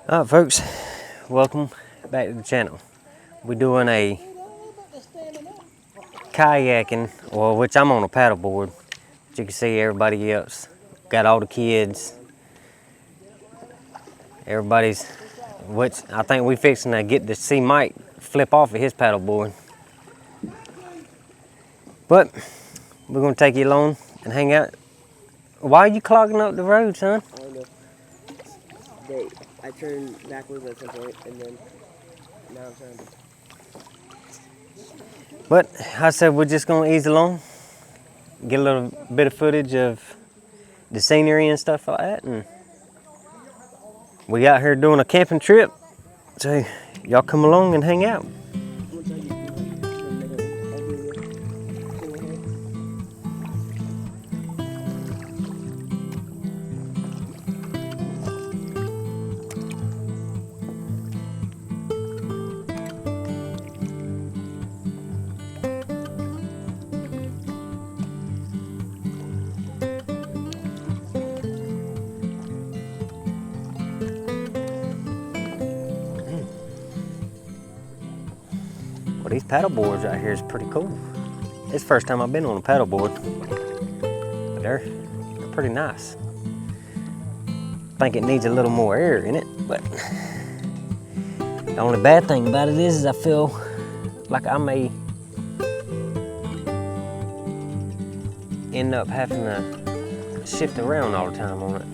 Alright folks, welcome back to the channel. We're doing a kayaking, or which I'm on a paddleboard. But you can see everybody else. Got all the kids. Everybody's, which I think we fixing to get to see Mike flip off of his paddleboard. But we're gonna take you along and hang out. Why are you clogging up the road, son? I don't know. I turned backwards at some point, and then now I'm trying to. But I said we're just gonna ease along, get a little bit of footage of the scenery and stuff like that, and we out here doing a camping trip. So y'all come along and hang out. Well, these paddle boards right here is pretty cool. It's the first time I've been on a paddle board, but they're pretty nice. I think it needs a little more air in it, but the only bad thing about it is I feel like I may end up having to shift around all the time on it.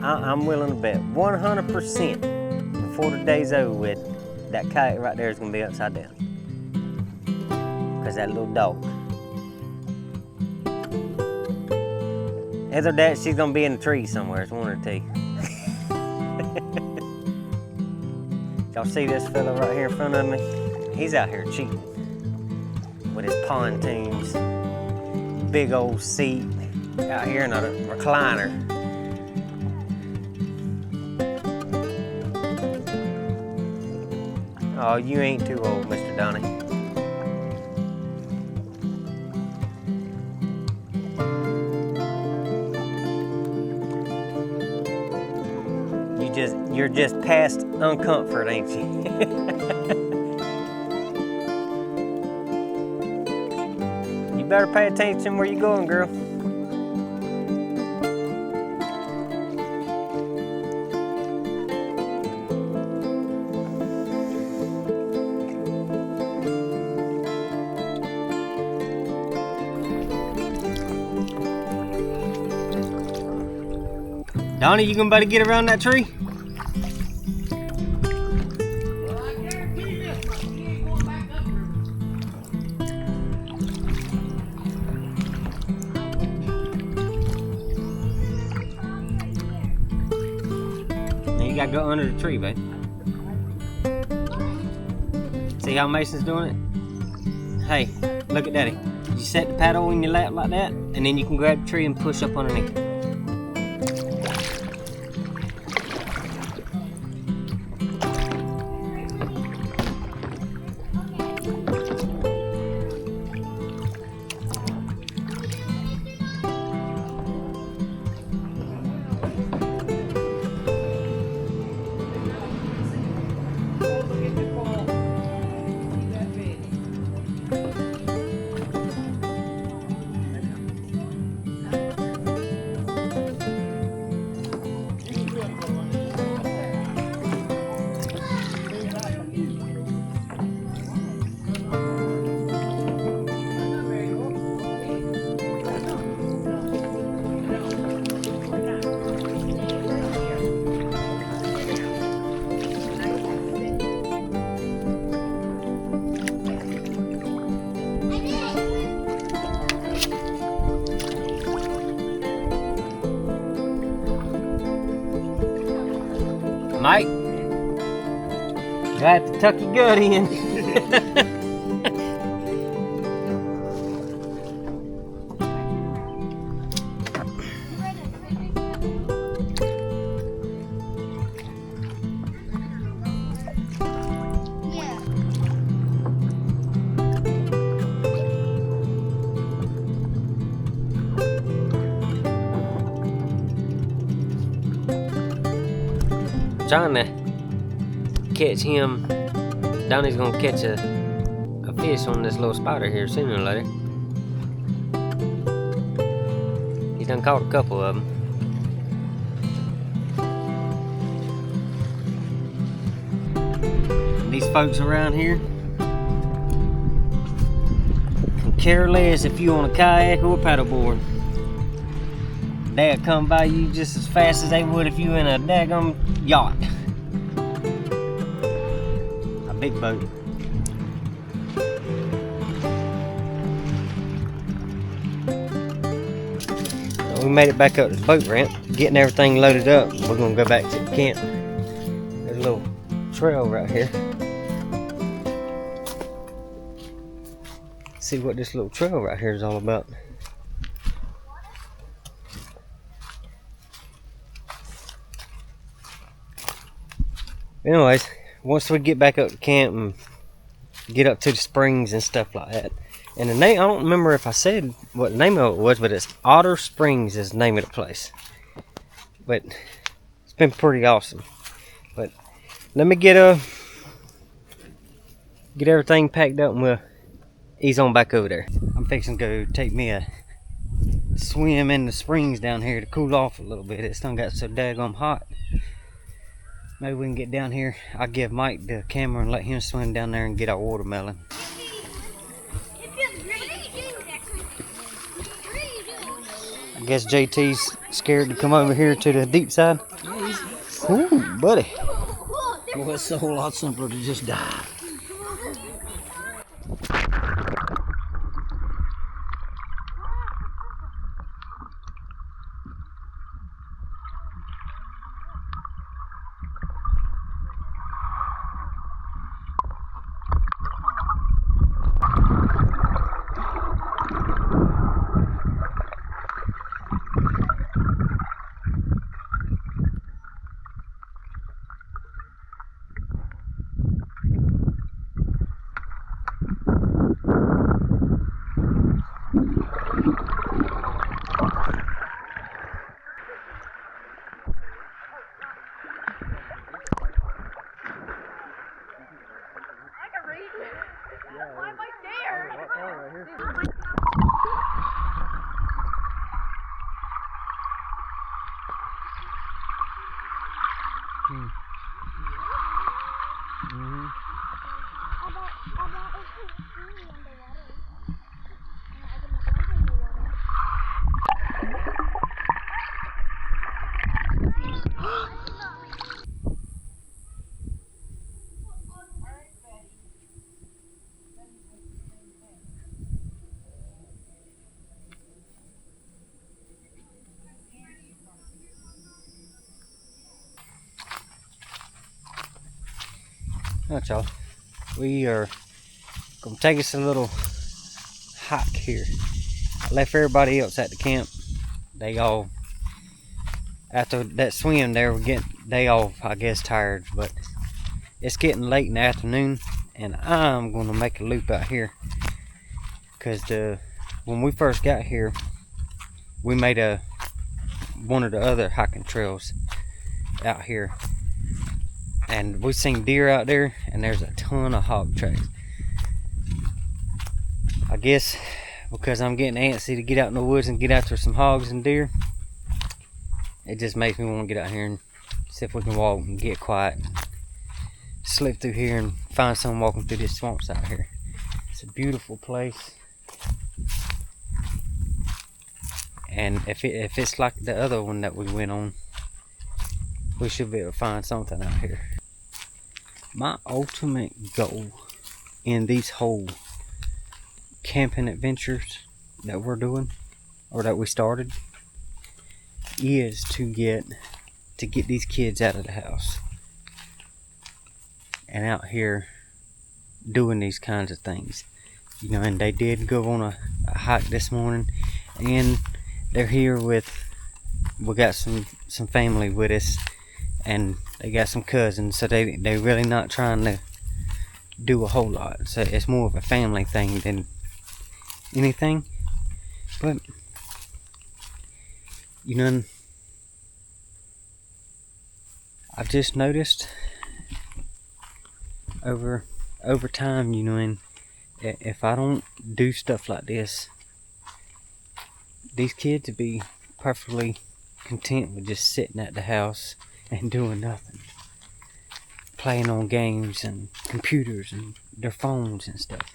I'm willing to bet 100% before the day's over with, that kayak right there is gonna be upside down. Cause that little dog. Either that, she's gonna be in the tree somewhere, it's one or two. Y'all see this fella right here in front of me? He's out here cheating with his pontoons, big old seat, out here in a recliner. Oh, you ain't too old, Mr. Donnie. You're just past uncomfort, ain't you? You better pay attention where you're going, girl. Donnie, you gonna better get around that tree? Well, I guarantee this much, he ain't going back up there. Now you gotta go under the tree, babe. See how Mason's doing it? Hey, look at Daddy. You set the paddle in your lap like that, and then you can grab the tree and push up underneath it. I have to tuck your gut in. Trying to catch him. Donnie's gonna catch a fish on this little spider here sooner or later. He done caught a couple of them. These folks around here can care less if you on a kayak or a paddleboard. They'll come by you just as fast as they would if you in a daggum yacht. A big boat. We made it back up to the boat ramp, getting everything loaded up. We're gonna go back to the camp. There's a little trail right here. See what this little trail right here is all about. Anyways, once we get back up to camp and get up to the springs and stuff like that. And the name, I don't remember if I said what the name of it was, but it's Otter Springs is the name of the place. But it's been pretty awesome. But let me get everything packed up and we'll ease on back over there. I'm fixing to go take me a swim in the springs down here to cool off a little bit. It's done got so daggone hot. Maybe we can get down here. I'll give Mike the camera and let him swim down there and get our watermelon. I guess JT's scared to come over here to the deep side. Ooh, buddy. Well, it's a whole lot simpler to just dive. Alright, y'all. We are gonna take us a little hike here. I left everybody else at the camp. They all, after that swim there, they all, I guess, tired, but it's getting late in the afternoon and I'm gonna make a loop out here because when we first got here we made one of the other hiking trails out here. And we seen deer out there, and there's a ton of hog tracks. I guess because I'm getting antsy to get out in the woods and get after some hogs and deer, it just makes me want to get out here and see if we can walk and get quiet and slip through here and find someone walking through these swamps out here. It's a beautiful place. And if it's like the other one that we went on, we should be able to find something out here. My ultimate goal in these whole camping adventures that we're doing, or that we started, is to get these kids out of the house. and out here doing these kinds of things. You know, and they did go on a hike this morning, and they're here with, we got some family with us, and they got some cousins, so they really not trying to do a whole lot. So it's more of a family thing than anything. But you know, I've just noticed over time, you know, and if I don't do stuff like this, these kids would be perfectly content with just sitting at the house and doing nothing, playing on games and computers and their phones and stuff.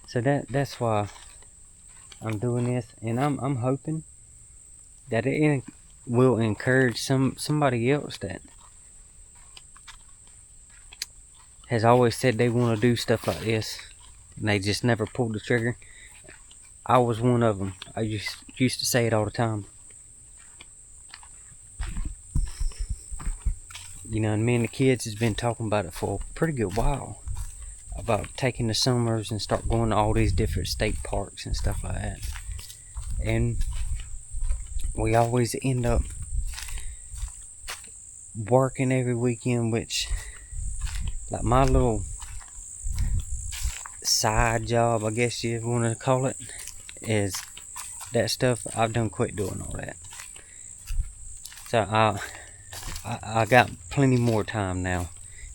So that's why I'm doing this, and I'm hoping that it will encourage somebody else that has always said they want to do stuff like this, and they just never pulled the trigger. I was one of them. I used to say it all the time. You know, and me and the kids has been talking about it for a pretty good while, about taking the summers and start going to all these different state parks and stuff like that. And we always end up working every weekend, which, like, my little side job, I guess you want to call it, is that stuff. I've done quit doing all that. So I got plenty more time now,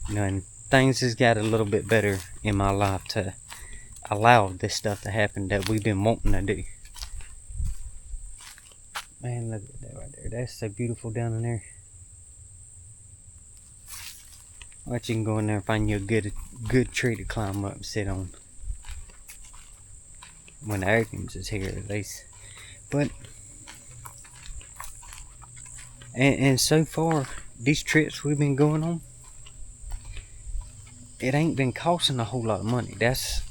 you know, and things has got a little bit better in my life to allow this stuff to happen that we've been wanting to do. Man, look at that right there. That's so beautiful down in there. I bet you can go in there and find you a good tree to climb up and sit on. When the Americans is here, at least. But and so far, these trips we've been going on, it ain't been costing a whole lot of money. That's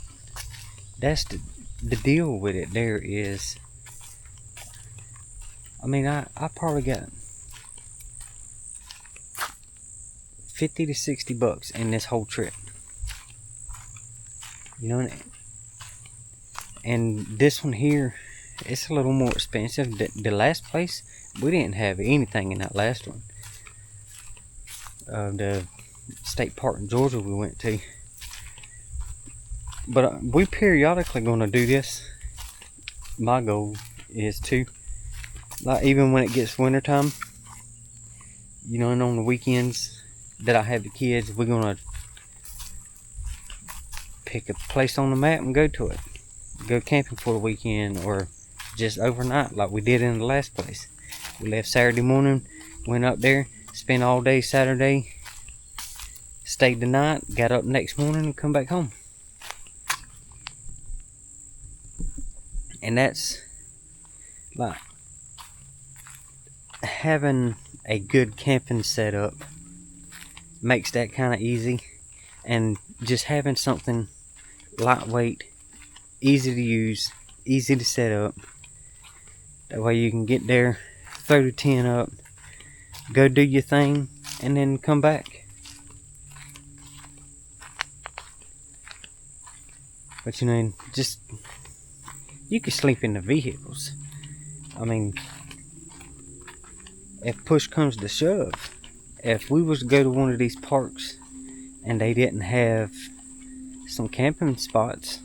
the deal with it. There is, I mean, I probably got $50 to $60 in this whole trip. You know, and this one here, it's a little more expensive. The last place, we didn't have anything in that last one. The state park in Georgia we went to. But we periodically going to do this. My goal is to, like, even when it gets wintertime, you know, and on the weekends that I have the kids, we're going to pick a place on the map and go to it. Go camping for the weekend, or just overnight like we did in the last place. We left Saturday morning, went up there, spent all day Saturday, stayed the night, got up next morning and come back home. And that's like having a good camping setup makes that kind of easy, and just having something lightweight, easy to use, easy to set up. That way you can get there, throw the tent up, go do your thing, and then come back. But you know, just, you can sleep in the vehicles. I mean, if push comes to shove, if we was to go to one of these parks and they didn't have some camping spots,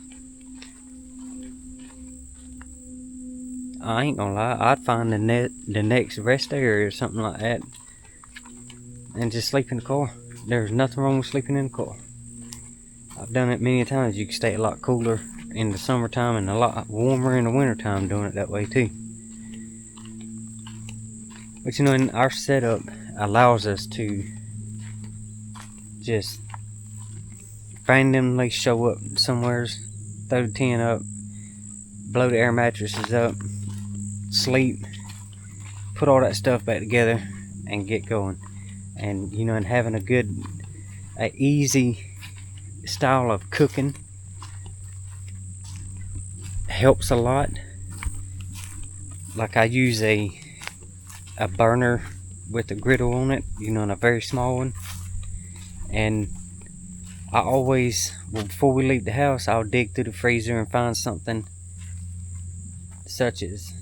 I ain't gonna lie, I'd find the next rest area or something like that and just sleep in the car. There's nothing wrong with sleeping in the car. I've done it many times. You can stay a lot cooler in the summertime and a lot warmer in the wintertime doing it that way too. But you know, in our setup allows us to just randomly show up somewhere, throw the tent up, blow the air mattresses up, sleep, put all that stuff back together and get going. And you know, and having a easy style of cooking helps a lot. Like, I use a burner with a griddle on it, you know, and a very small one, and I always, well, before we leave the house, I'll dig through the freezer and find something such as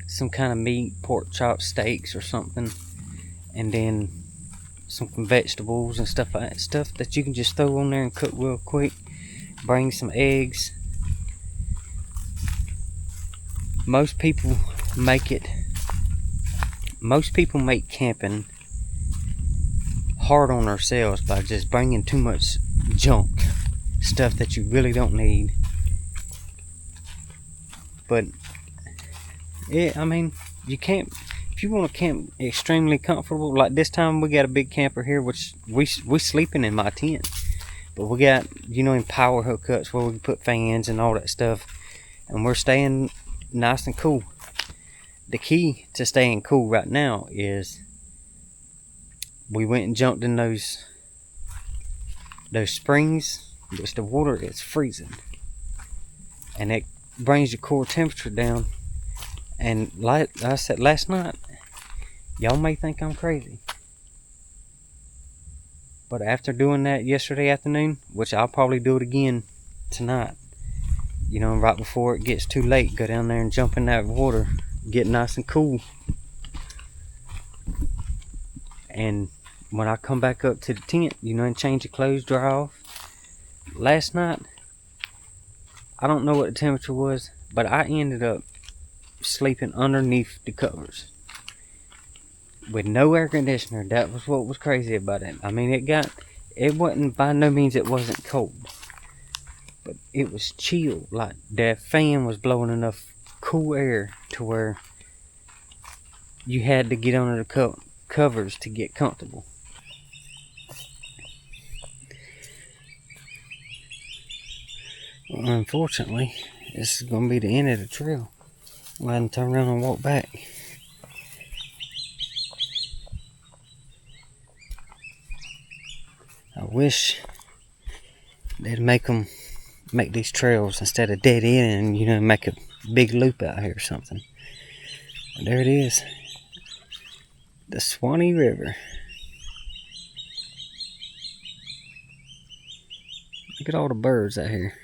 some kind of meat, pork chop, steaks or something, and then some vegetables and stuff like that, stuff that you can just throw on there and cook real quick. Bring some eggs. Most people make camping hard on themselves by just bringing too much junk, stuff that you really don't need. But yeah, I mean, you can't, if you want to camp extremely comfortable, like this time we got a big camper here, which we sleeping in my tent, but we got, you know, in power hookups where we can put fans and all that stuff, and we're staying nice and cool. The key to staying cool right now is we went and jumped in those springs, which the water is freezing, and it brings your core temperature down. And like I said last night, y'all may think I'm crazy, but after doing that yesterday afternoon, which I'll probably do it again tonight, you know, right before it gets too late, go down there and jump in that water, get nice and cool. And when I come back up to the tent, you know, and change the clothes, dry off. Last night, I don't know what the temperature was, but I ended up sleeping underneath the covers with no air conditioner. That was what was crazy about it. I mean, it wasn't, by no means it wasn't cold, but it was chill. Like that fan was blowing enough cool air to where you had to get under the covers to get comfortable. Well, unfortunately, this is going to be the end of the trail. I'll go ahead and turn around and walk back. I wish they'd make these trails instead of dead end, and, you know, make a big loop out here or something. But there it is, the Swanee River. Look at all the birds out here.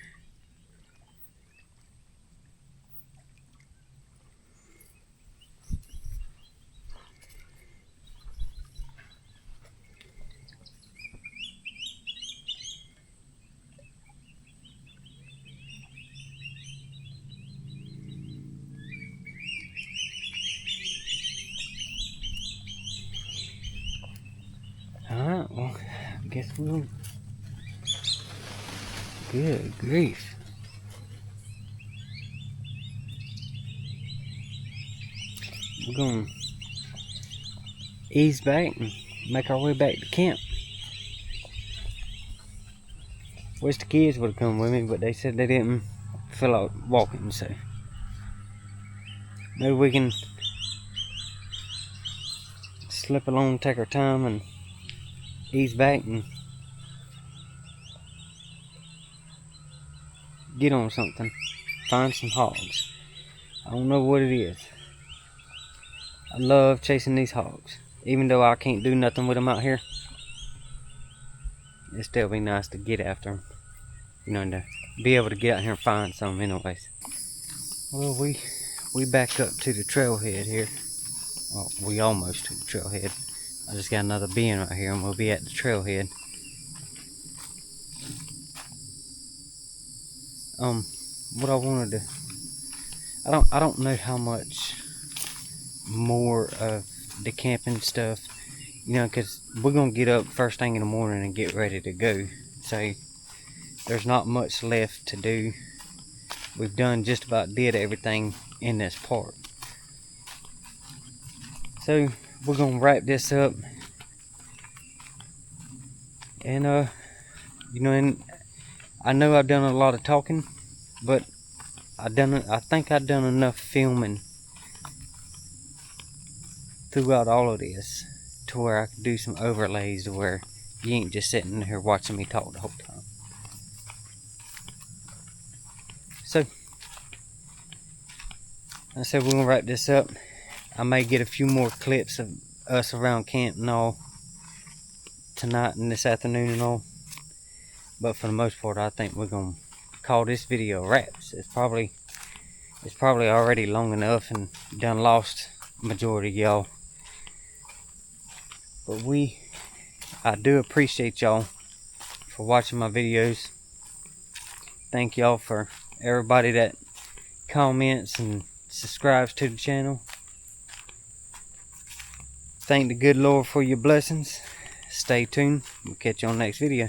Alright, well, I guess we'll... Good grief. We're gonna ease back and make our way back to camp. Wish the kids would have come with me, but they said they didn't feel like walking, so maybe we can slip along, take our time, and ease back and get on something. Find some hogs. I don't know what it is. I love chasing these hogs. Even though I can't do nothing with them out here, it'd still be nice to get after them. You know, and to be able to get out here and find some anyways. Well, we back up to the trailhead here. Well, we almost to the trailhead. I just got another bin right here and we'll be at the trailhead. What I wanted to, I don't know how much more of the camping stuff, you know, because we're gonna get up first thing in the morning and get ready to go, so there's not much left to do. We've done just about did everything in this part, so we're gonna wrap this up. And you know, and I know I've done a lot of talking, but I think I've done enough filming throughout all of this to where I can do some overlays to where you ain't just sitting here watching me talk the whole time. So, I said we're gonna wrap this up. I may get a few more clips of us around camp and all tonight and this afternoon and all. But for the most part, I think we're gonna call this video wraps. It's probably already long enough and done lost majority of y'all. But I do appreciate y'all for watching my videos. Thank y'all for everybody that comments and subscribes to the channel. Thank the good Lord for your blessings. Stay tuned. We'll catch you on the next video.